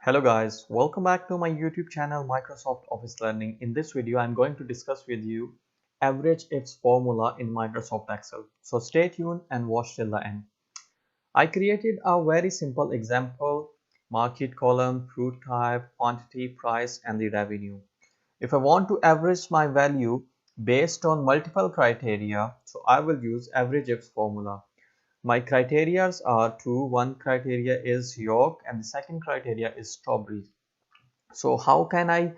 Hello guys, welcome back to my YouTube channel Microsoft Office Learning. In this video, I'm going to discuss with you Averageifs formula in Microsoft Excel. So stay tuned and watch till the end. I created a very simple example: market column, fruit type, quantity, price, and the revenue. If I want to average my value based on multiple criteria, so I will use Averageifs formula. My criterias are two. One criteria is yolk and the second criteria is strawberry. So how can I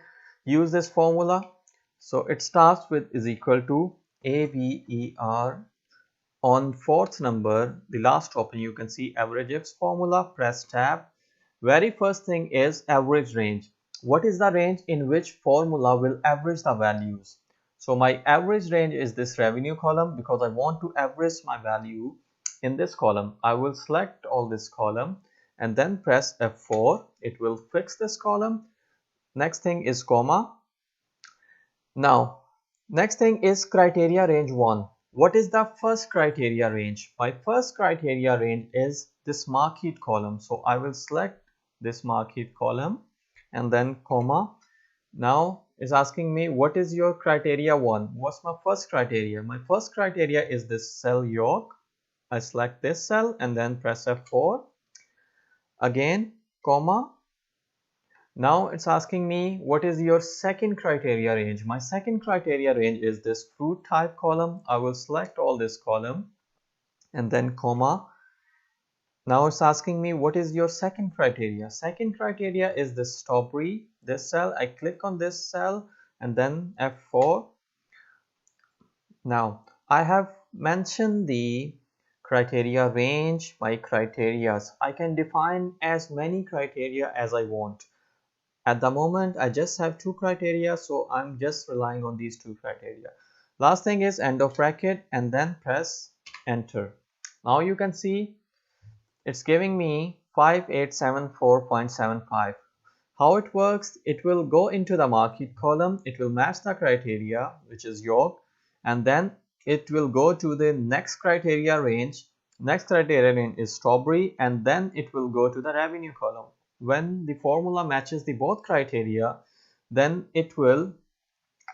use this formula? So it starts with is equal to AVER. On fourth number, the last option, you can see Averageifs formula. Press tab. Very first thing is average range. What is the range in which formula will average the values? So my average range is this revenue column because I want to average my value in this column. I will select all this column and then press F4. It will fix this column. Next thing is comma. Now next thing is criteria range 1. What is the first criteria range? My first criteria range is this market column. So I will select this market column and then comma. Now it's asking me what is your criteria 1. What's my first criteria? My first criteria is this cell yolk. I select this cell and then press F4. Again comma. Now it's asking me what is your second criteria range. My second criteria range is this fruit type column. I will select all this column and then comma. Now it's asking me what is your second criteria. Second criteria is this strawberry, this cell. I click on this cell and then F4. Now I have mentioned the criteria range by criterias. I can define as many criteria as I want. At the moment, I just have two criteria, so I'm just relying on these two criteria. Last thing is end of bracket and then press enter. Now you can see it's giving me 5874.75. How it works, it will go into the market column, it will match the criteria, which is yolk, and then it will go to the next criteria range. Next criteria range is strawberry, and then it will go to the revenue column. When the formula matches the both criteria, then it will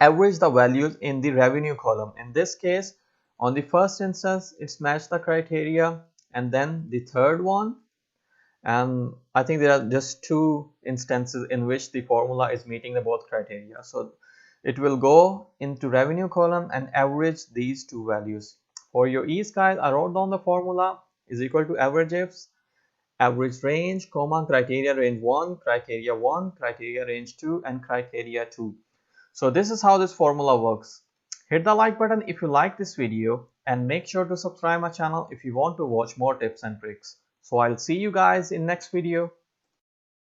average the values in the revenue column. In this case, on the first instance, it's matched the criteria, and then the third one, and I think there are just two instances in which the formula is meeting the both criteria. So it will go into revenue column and average these two values. For your ease, guys, I wrote down the formula is equal to Averageifs average range, comma, criteria range 1, criteria 1, criteria range 2, and criteria 2. So this is how this formula works. Hit the like button if you like this video and make sure to subscribe my channel if you want to watch more tips and tricks. So I'll see you guys in next video.